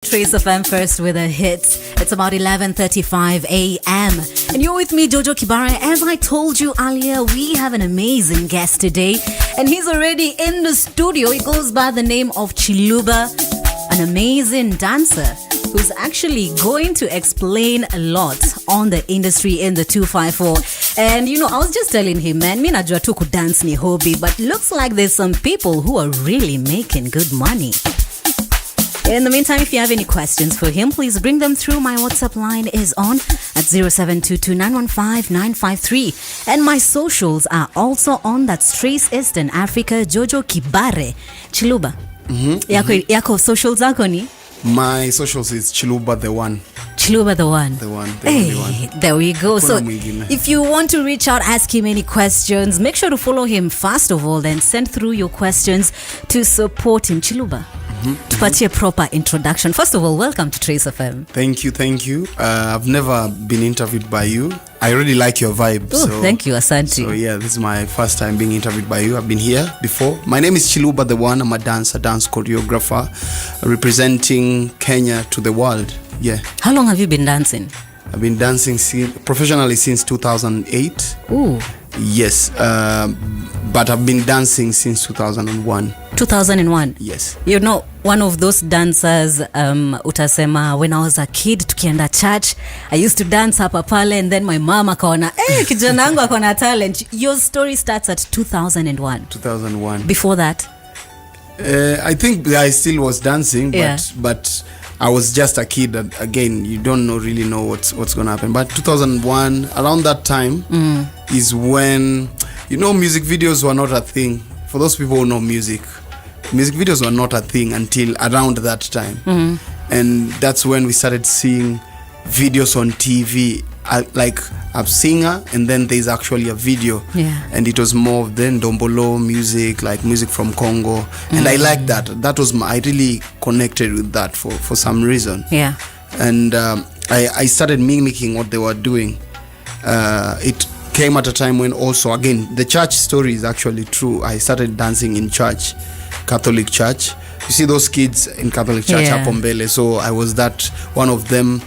Trace FM first with a hit. It's about 11:35 a.m. And you're with me, Jojo Kibara. As I told you earlier, we have an amazing guest today. And he's already in the studio. He goes by the name of Chiluba, an amazing dancer who's actually going to explain a lot on the industry in the 254. And you know, I was just telling him, man, me najua tu kudance ni hobby, but looks like there's some people who are really making good money. In the meantime, if you have any questions for him, please bring them through. My WhatsApp line is on at 0722915953. And my socials are also on. That's Trace Eastern Africa, Jojo Kibare. Chiluba. Yako socials zako ni? My socials is Chiluba TheOne. Chiluba TheOne. TheOne. Hey, there we go. So if you want to reach out, ask him any questions, make sure to follow him first of all, then send through your questions to support him. Chiluba, tupatie a proper introduction. First of all, welcome to Trace FM. Thank you. I've never been interviewed by you. I really like your vibe. Oh, thank you, Asante. So yeah, this is my first time being interviewed by you. I've been here before. My name is Chiluba TheOne. I'm a dance choreographer representing Kenya to the world. Yeah. How long have you been dancing? I've been dancing professionally since 2008. Ooh. Yes, but I've been dancing since 2001. 2001? Yes. You know, one of those dancers, utasema, when I was a kid, tukienda church, I used to dance hapa pale, and then my mom akaona, kijana wangu akona talent. Your story starts at 2001. 2001. Before that? I think I still was dancing, Yeah. but I was just a kid. Again, you don't really know what's going to happen. But 2001, around that time, is when, you know, music videos were not a thing. For those people who know music videos were not a thing until around that time. And that's when we started seeing videos on TV, like a singer, and then there's actually a video. Yeah. And it was more of then Ndombolo music, like music from Congo. And I like that. That was I really connected with that for some reason. Yeah. And I started mimicking what they were doing. It came at a time when also, again, the church story is actually true. I started dancing in church, Catholic church. You see those kids in Catholic church, hapo mbele. So I was that one of them.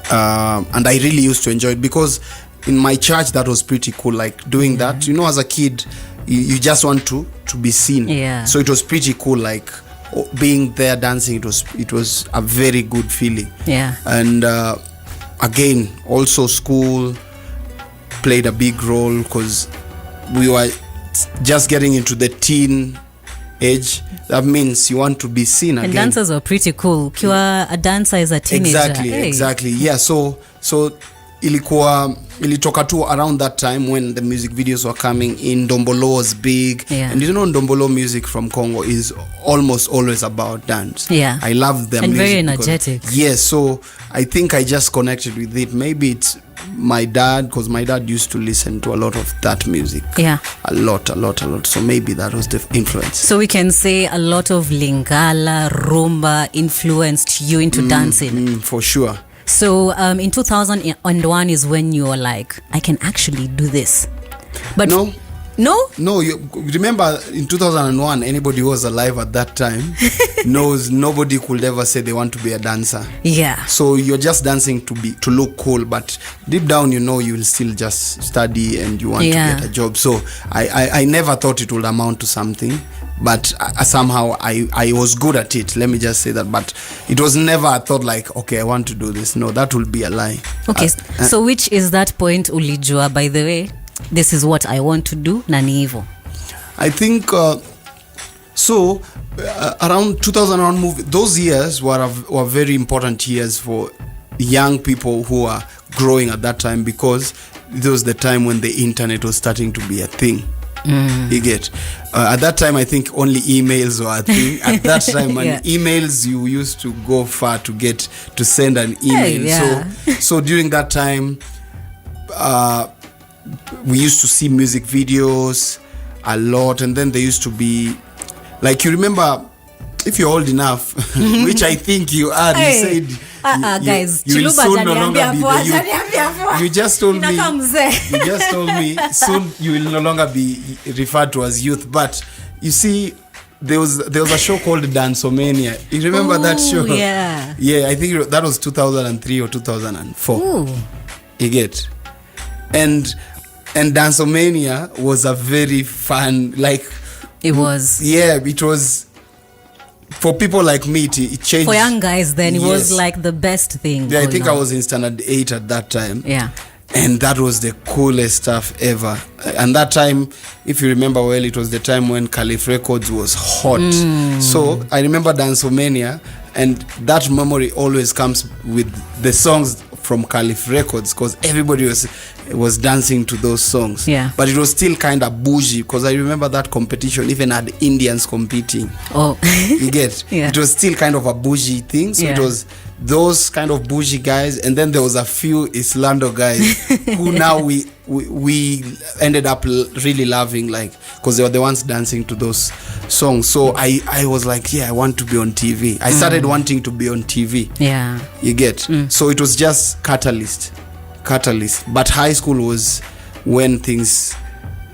And I really used to enjoy it because in my church that was pretty cool, like doing that, you know, as a kid you just want to be seen. So it was pretty cool, like being there dancing. It was a very good feeling. And again, also school played a big role because we were just getting into the teen age. That means you want to be seen again. And dancers were pretty cool. Kiwa a dancer is a teenager. Exactly. Yeah, so ilitoka tu around that time when the music videos were coming in. Ndombolo was big. And you know, Ndombolo music from Congo is almost always about dance. I love them. And very energetic. Yes, so I think I just connected with it. Maybe it's my dad, because my dad used to listen to a lot of that music. A lot. So maybe that was the influence. So we can say a lot of Lingala, Rumba influenced you into dancing. For sure. So in 2001 is when you were like, I can actually do this. But No, you remember in 2001, anybody who was alive at that time knows nobody could ever say they want to be a dancer. So you're just dancing to look cool, but deep down you know you will still just study and you want to get a job. So I never thought it would amount to something, but somehow I was good at it. Let me just say that. But it was never I thought like, okay, I want to do this. No, that will be a lie. Okay, so which is that point ulijua, by the way, this is what I want to do, nani hivo? I think around 2001 those years were very important years for young people who are growing at that time, because it was the time when the internet was starting to be a thing. You get at that time I think only emails were a thing at that time. And emails, you used to go far to send an email. So during that time we used to see music videos a lot, and then there used to be, like, you remember, if you're old enough, which I think you are, you said guys, you will soon no longer be the youth. You just told me soon you will no longer be referred to as youth. But you see, there was a show called Dancomania. You remember that show? Yeah. Yeah, I think that was 2003 or 2004. Ooh. You get, and Dancomania was a very fun, like, it was. Yeah, it was for people like me. It changed For young guys then, it was Yes. like the best thing. Yeah, I going think on. I was in standard 8 at that time. Yeah. And that was the coolest stuff ever. And that time, if you remember well, it was the time when Caliph Records was hot. So I remember Dancomania, and that memory always comes with the songs from Caliph Records, because everybody was dancing to those songs. Yeah. But it was still kind of bougie, because I remember that competition even had Indians competing. Oh. You get? Yeah. It was still kind of a bougie thing. So it Yeah. was those kind of bougie guys, and then there was a few Islando guys who now we ended up really loving, like, because they were the ones dancing to those songs. So I was like, yeah, I want to be on TV. I started wanting to be on TV. Yeah. You get? So it was just catalyst. But high school was when things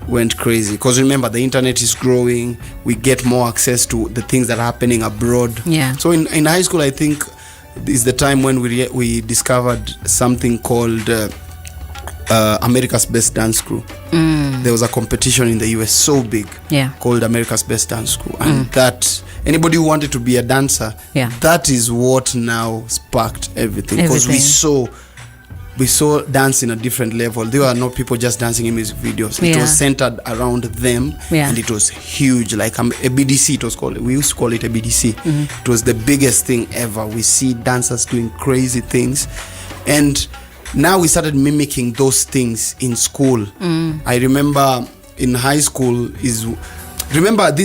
went crazy, because remember, the internet is growing. We get more access to the things that are happening abroad. Yeah. So in high school, I think is the time when we discovered something called America's Best Dance Crew. There was a competition in the US so big, called America's Best Dance Crew, and that anybody who wanted to be a dancer, that is what now sparked everything, because we saw dance in a different level. There were not people just dancing in music videos. It was centered around them, and it was huge. Like a BDC, it was called. We used to call it a BDC. It was the biggest thing ever. We see dancers doing crazy things, and now we started mimicking those things in school. I remember in high school this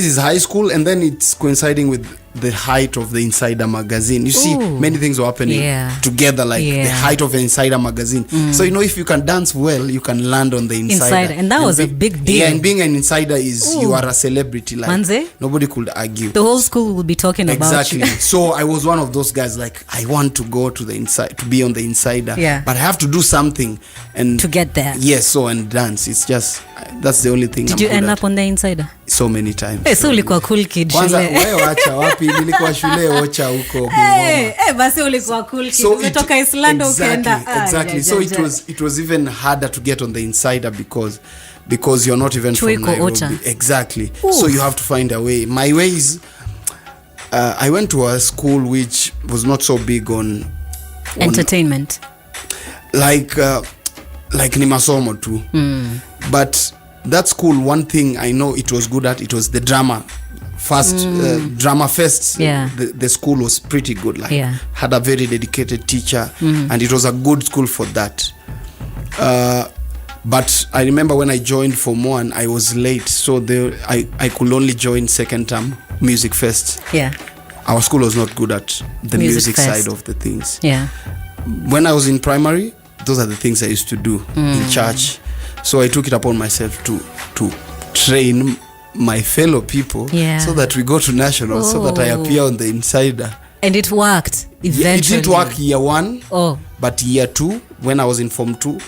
is high school, and then it's coinciding with the height of the Insider magazine. You see, many things were happening together, like the height of the Insider magazine. So if you can dance well, you can land on the Insider. And that was a big deal. Yeah, and being an Insider is you are a celebrity. Like Manze? Nobody could argue. The whole school will be talking about you. So I was one of those guys, like, I want to go to the inside, to be on the Insider. Yeah. But I have to do something and to get there. Yes, so and dance. It's just that's the only thing. Did you end up on the Insider? So many times. So ulikuwa cool kid kwanza shule. wewe wacha wapi, nilikuwa shule ocha huko. Basi ulikuwa cool kid. Umetoka Islando ukaenda. Exactly. So it was even harder to get on the Insider because you're not even from Nairobi. Ocha. Exactly. So you have to find a way. My way is I went to a school which was not so big on entertainment. Like ni masomo too. But that school, one thing I know it was good at, it was the drama. Drama fests. Yeah. The school was pretty good. Like had a very dedicated teacher, and it was a good school for that. But I remember when I joined Form 1, I was late, so I could only join second term music fest. Yeah. Our school was not good at the music side of the things. Yeah. When I was in primary, those are the things I used to do in church. So I took it upon myself to train my fellow people so that we go to nationals, so that I appear on the Insider. And it worked eventually. It didn't work year 1, but year 2, when I was in Form 2,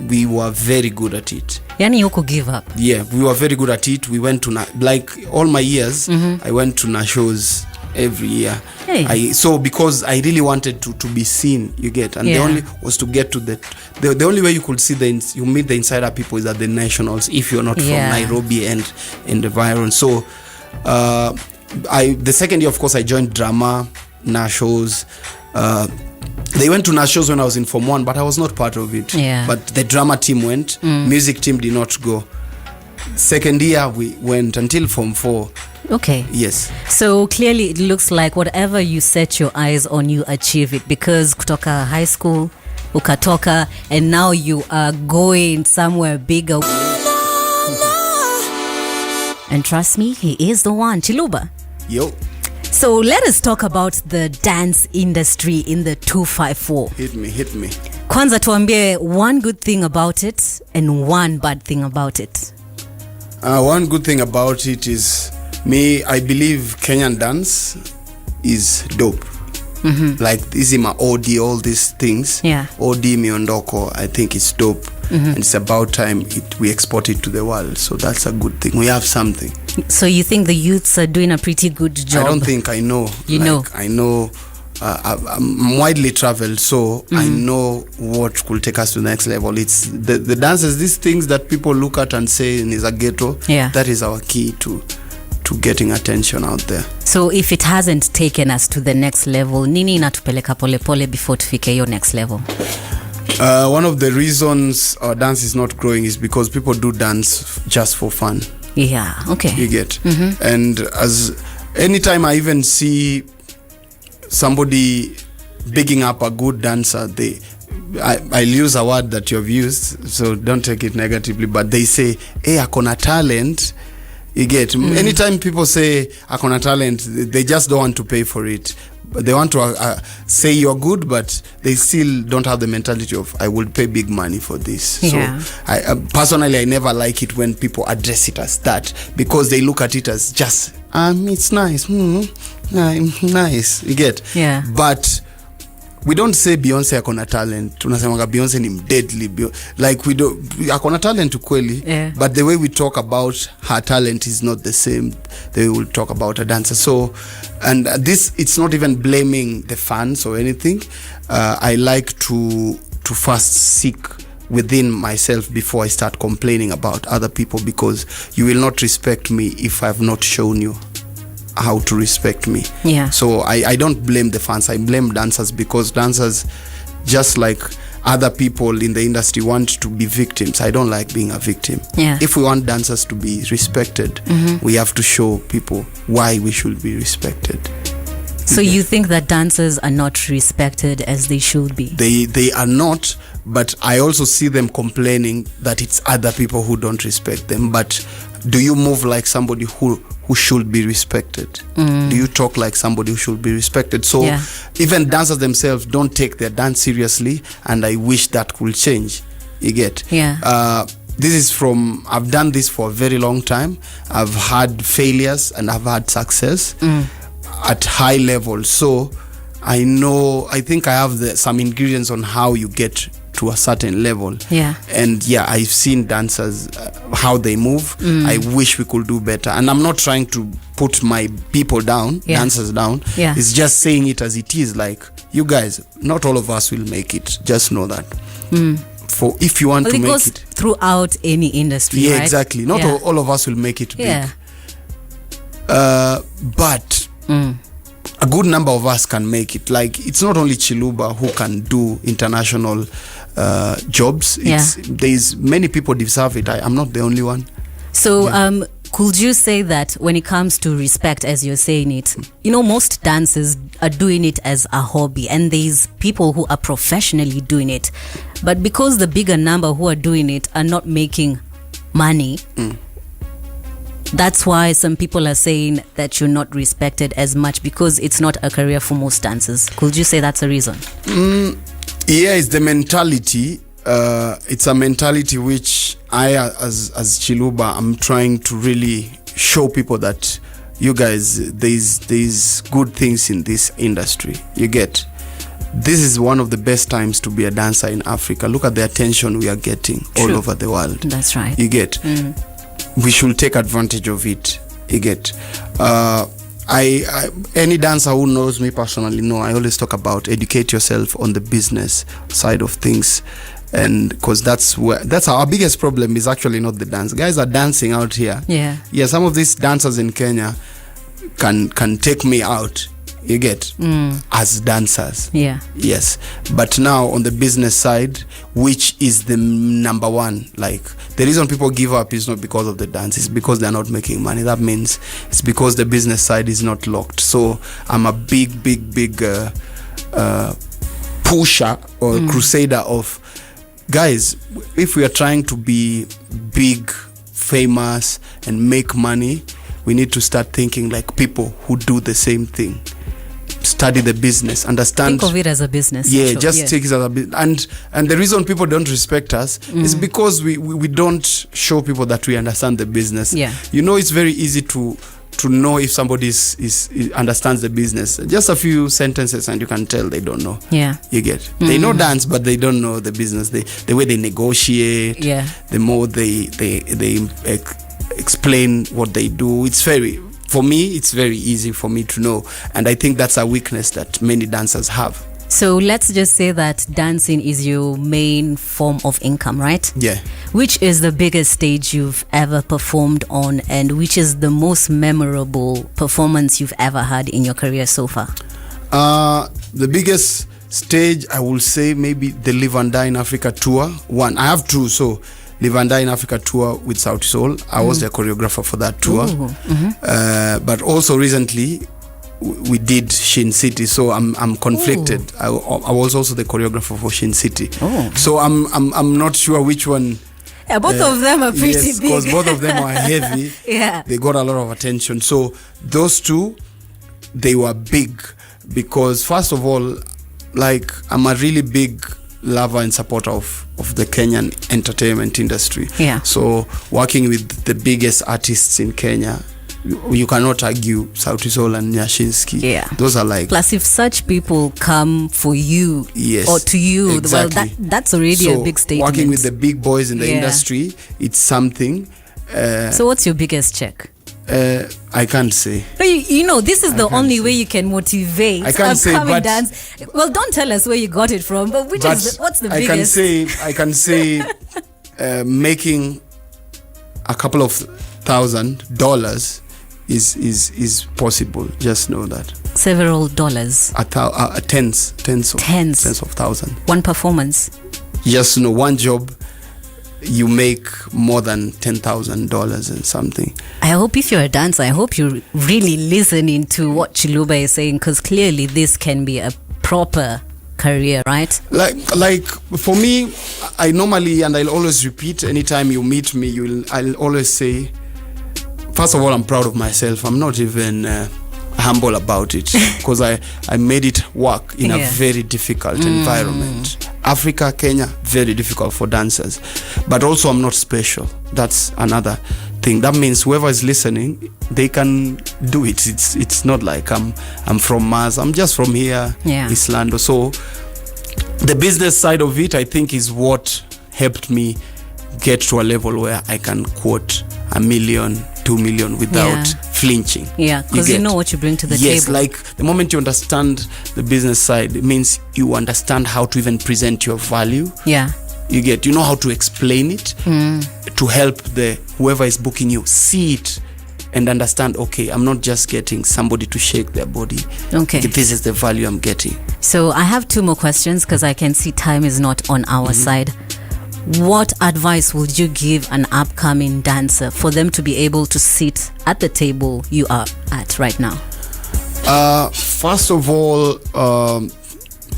we were very good at it. Yani you could give up. Yeah, we were very good at it. We went to, like all my years, I went to shows every year. So because I really wanted to be seen, you get, and the only was to get to the only way you could see you meet the Insider people is at the nationals, if you're not from Nairobi and in the environment. So the second year, of course, I joined drama, shows. They went to shows when I was in Form 1, but I was not part of it. But the drama team went, music team did not go. Second year we went until Form 4. Okay. Yes. So clearly it looks like whatever you set your eyes on, you achieve it, because kutoka high school ukatoka, and now you are going somewhere bigger. And trust me, he is the one. Chiluba. Yo. So let us talk about the dance industry in the 254. Hit me. Kwanza tuambie one good thing about it and one bad thing about it. One good thing about it is I believe Kenyan dance is dope. Like this is my OD, all these things. Yeah. OD miondoko, I think it's dope. and it's about time we export it to the world. So that's a good thing. We have something. So you think the youths are doing a pretty good job? I don't think. I know. I know. I'm widely traveled, so I know what could take us to the next level. It's the dances, these things that people look at and say is a ghetto. Yeah. That is our key to getting attention out there. So if it hasn't taken us to the next level, nini inatupeleka pole pole before tufike your next level? One of the reasons our dance is not growing is because people do dance just for fun. Yeah, okay. You get. And as anytime I even see somebody bigging up a good dancer, I'll use a word that you've used, so don't take it negatively, but they say, hey, akona talent. You get. Anytime people say akona talent, they just don't want to pay for it. But they want to say you're good, but they still don't have the mentality of, I will pay big money for this. Yeah. So personally, I never like it when people address it as that, because they look at it as just, it's nice. Nice. You get. Yeah. But we don't say Beyonce akona talent. Tunasemaga Beyonce ni deadly. Like we do, akona talent ukweli. Yeah. But the way we talk about her talent is not the same. They will talk about a dancer. So, and this, it's not even blaming the fans or anything. I like to first seek within myself before I start complaining about other people, because you will not respect me if I've not shown you how to respect me. Yeah. So I don't blame the fans. I blame dancers, because dancers, just like other people in the industry, want to be victims. I don't like being a victim. Yeah. If we want dancers to be respected, we have to show people why we should be respected. So you think that dancers are not respected as they should be? They are not, but I also see them complaining that it's other people who don't respect them. But do you move like somebody who should be respected? Do you talk like somebody who should be respected? So even dancers themselves don't take their dance seriously, and I wish that could change. You get. Yeah. This is from, I've done this for a very long time. I've had failures and I've had success at high level. So I know, I think I have some ingredients on how you get to a certain level. Yeah. And I've seen dancers, how they move. I wish we could do better. And I'm not trying to put my people down, dancers down. Yeah. It's just saying it as it is. Like, you guys, not all of us will make it. Just know that. For if you want to make goes it throughout any industry, right? Exactly. Not all of us will make it big. But a good number of us can make it. Like, it's not only Chiluba who can do international jobs. There's many people deserve it. I'm not the only one. So could you say that when it comes to respect, as you're saying it, most dancers are doing it as a hobby, and there's people who are professionally doing it, but because the bigger number who are doing it are not making money, that's why some people are saying that you're not respected as much, because it's not a career for most dancers. Could you say that's a reason? It's the mentality. It's a mentality which I, as Chiluba, I'm trying to really show people that, you guys, there's good things in this industry. You get. This is one of the best times to be a dancer in Africa. Look at the attention we are getting all over the world. That's right. You get. We should take advantage of it. You get. Any dancer who knows me personally know I always talk about educate yourself on the business side of things, and because that's our biggest problem is actually not the dance. Guys are dancing out here. Some of these dancers in Kenya can take me out. You get. As dancers. Yes, but now on the business side, which is the number one, like, the reason people give up is not because of the dance, it's because they're not making money. That means it's because the business side is not locked. So I'm a big pusher or crusader of, guys, if we are trying to be big, famous, and make money, we need to start thinking like people who do the same thing. Study the business, understand. Think of it as a business. Take it as a business. And the reason people don't respect us is because we don't show people that we understand the business. Yeah. It's very easy to to know if somebody is understands the business. Just a few sentences and you can tell they don't know. Yeah. You get. They know dance, but they don't know the business. The way they negotiate. Yeah. The more they explain what they do. For me, it's very easy for me to know. And I think that's a weakness that many dancers have. So let's just say that dancing is your main form of income, right? Yeah. Which is the biggest stage you've ever performed on, and which is the most memorable performance you've ever had in your career so far? The biggest stage, I will say maybe the Live and Die in Africa tour. One, I have two. So Live and Die in Africa tour with Sauti Sol. I was the choreographer for that tour. But also recently, we did Shin City, so I'm conflicted. I was also the choreographer for Shin City. So I'm not sure which one. Yeah, both of them are pretty big. Because both of them are heavy. Yeah, they got a lot of attention. So those two, they were big because first of all, like I'm a really big lover and supporter of the Kenyan entertainment industry. Yeah. So working with the biggest artists in Kenya, you cannot argue Sauti Sol and Nyashinski. Yeah. Those are like... Plus, if such people come for you or to you, exactly. well, that's already a big statement. Working with the big boys in the industry, it's something. So what's your biggest check? I can't say. No, you know, this is the only way you can motivate. I can't say, but... dance. Well, don't tell us where you got it from, but what's the biggest? I can say making a couple of $1,000 is possible. Just know that. Several dollars. Tens of thousands. One performance. Just know one job, you make more than $10,000 and something. I hope if you're a dancer, I hope you're really listening to what Chiluba is saying, because clearly this can be a proper career, right? Like for me, I normally, and I'll always repeat, anytime you meet me, I'll always say, first of all, I'm proud of myself. I'm not even humble about it because I made it work in a very difficult environment. Africa, Kenya, very difficult for dancers. But also I'm not special. That's another thing. That means whoever is listening, they can do it. It's not like I'm from Mars. I'm just from here, East Lando. So the business side of it, I think, is what helped me get to a level where I can quote $1 million, $2 million without flinching. Yeah, because you know what you bring to the table. Yes, like the moment you understand the business side, it means you understand how to even present your value. Yeah. You know how to explain it to help whoever is booking you see it and understand, okay, I'm not just getting somebody to shake their body. Okay. This is the value I'm getting. So I have two more questions because I can see time is not on our side. What advice would you give an upcoming dancer for them to be able to sit at the table you are at right now? First of all,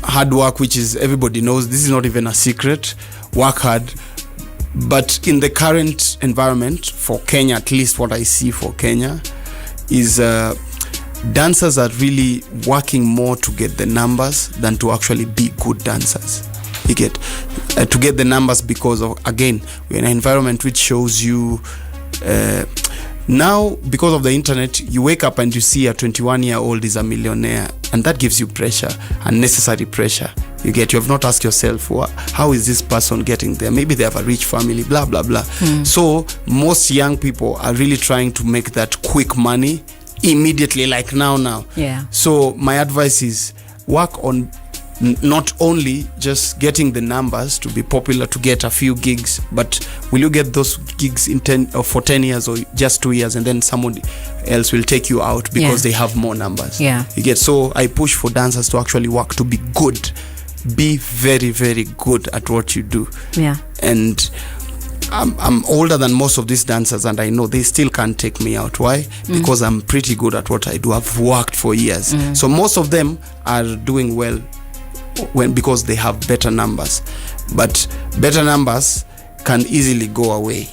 hard work, which is everybody knows. This is not even a secret. Work hard. But in the current environment for Kenya, at least what I see for Kenya, is dancers are really working more to get the numbers than to actually be good dancers. You get to get the numbers because of, again, we're in an environment which shows you now, because of the internet, you wake up and you see a 21-year-old is a millionaire, and that gives you pressure, unnecessary pressure. You have not asked yourself, how is this person getting there? Maybe they have a rich family, blah blah blah. So most young people are really trying to make that quick money immediately, like now. Yeah. So my advice is work on not only just getting the numbers to be popular, to get a few gigs, but will you get those gigs in 10 or for 10 years or just 2 years, and then someone else will take you out because they have more numbers. So I push for dancers to actually work to be good, be very, very good at what you do. And I'm older than most of these dancers, and I know they still can't take me out. Why? Because I'm pretty good at what I do. I've worked for years. So most of them are doing well because they have better numbers, but better numbers can easily go away.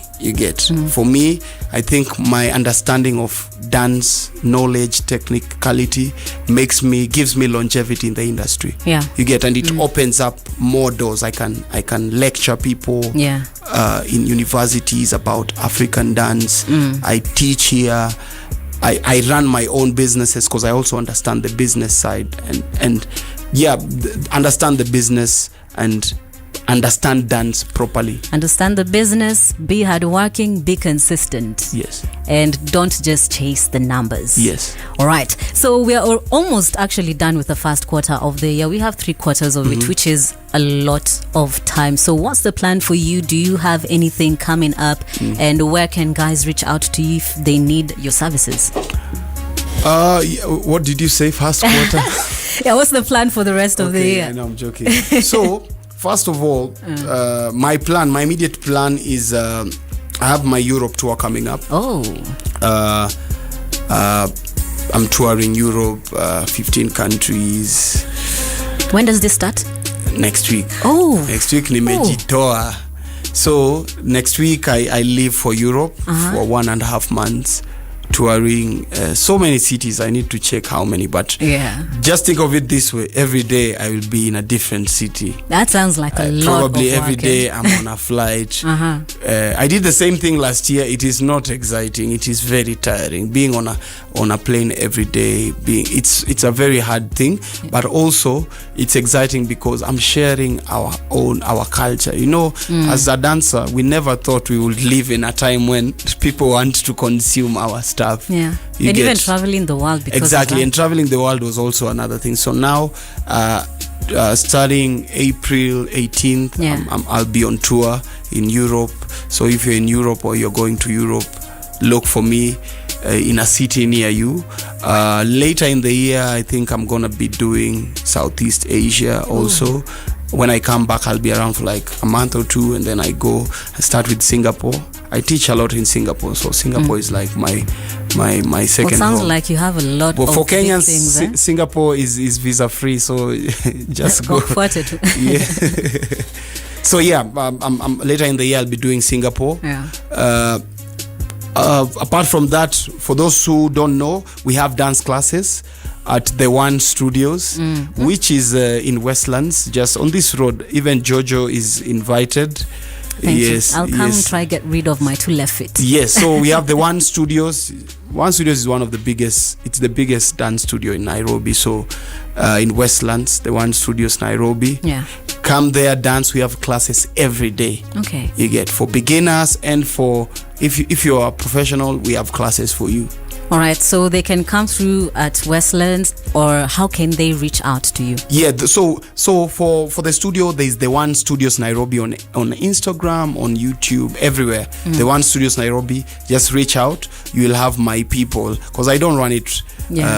For me, I think my understanding of dance knowledge, technicality gives me longevity in the industry. And it opens up more doors. I can lecture people in universities about African dance. I teach here. I run my own businesses because I also understand the business side and understand the business and understand dance properly. Understand the business, be hardworking, be consistent. Yes. And don't just chase the numbers. Yes. All right. So we are almost actually done with the first quarter of the year. We have 3 quarters of it, which is a lot of time. So what's the plan for you? Do you have anything coming up? And where can guys reach out to you if they need your services? What did you say? First quarter? Yeah, what's the plan for the rest of the year? No, I'm joking. So, first of all, my immediate plan is I have my Europe tour coming up. Oh. I'm touring Europe, 15 countries. When does this start? Next week. Oh. Next week nimejitoa. So next week I leave for Europe for 1.5 months, touring so many cities. I need to check how many, but just think of it this way: every day I will be in a different city. That sounds like a lot. Probably of every work, day I'm on a flight. I did the same thing last year. It is not exciting. It is very tiring. Being on a plane every day. It's a very hard thing, but also it's exciting because I'm sharing our culture. You know, as a dancer, we never thought we would live in a time when people want to consume our stuff. Yeah. And even traveling the world because exactly, and traveling the world was also another thing. So now starting April 18th, I'll be on tour in Europe. So if you're in Europe or you're going to Europe, look for me in a city near you. Later in the year, I think I'm gonna be doing Southeast Asia also. When I come back, I'll be around for like a month or 2, and then I start with Singapore. I teach a lot in Singapore, so Singapore is like my second sounds home. like you have a lot of for Kenyans, things, Singapore is visa free, so just go. Yeah. So I'm later in the year I'll be doing Singapore. Apart from that, for those who don't know, we have dance classes at TheOne Studios, which is in Westlands, just on this road. Even Jojo is invited. Thank you. I'll come try get rid of my 2 left feet. Yes, so we have TheOne Studios. One Studios is one of the biggest. It's the biggest dance studio in Nairobi. So in Westlands, TheOne Studios, Nairobi. Yeah. Come there, dance. We have classes every day. Okay. You get for beginners and for if you're a professional, we have classes for you. All right, so they can come through at Westlands, or how can they reach out to you? Yeah, so for the studio, there's TheOne Studios Nairobi on Instagram, on YouTube, everywhere. TheOne Studios Nairobi. Just reach out. You will have my people, because I don't run it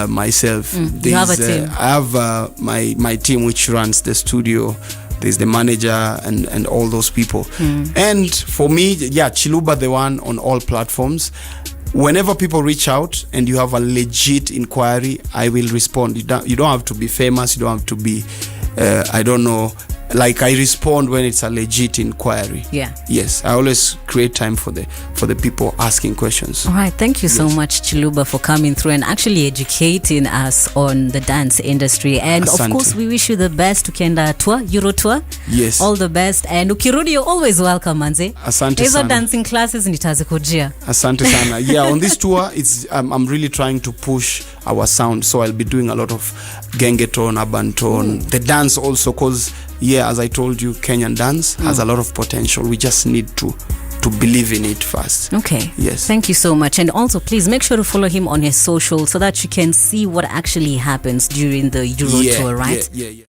myself. You have a team. I have my team which runs the studio. There's the manager and all those people. And for me, Chiluba TheOne on all platforms. Whenever people reach out and you have a legit inquiry, I will respond. You don't have to be famous. You don't have to be, I don't know. Like, I respond when it's a legit inquiry. Yeah. Yes, I always create time for the people asking questions. All right, thank you so much, Chiluba, for coming through and actually educating us on the dance industry. And Asante. Of course, we wish you the best. Ukienda tour, Euro tour. Yes. All the best. And ukirudi, you're always welcome, manze. Asante Hizo sana. dancing classes nitazikujia. Asante sana. Yeah, on this tour, it's I'm really trying to push our sound. So I'll be doing a lot of gengeton, abanton, the dance also, because as I told you, Kenyan dance has a lot of potential. We just need to believe in it first. Okay. Yes. Thank you so much. And also, please make sure to follow him on his social so that you can see what actually happens during the Euro tour, right? Yeah.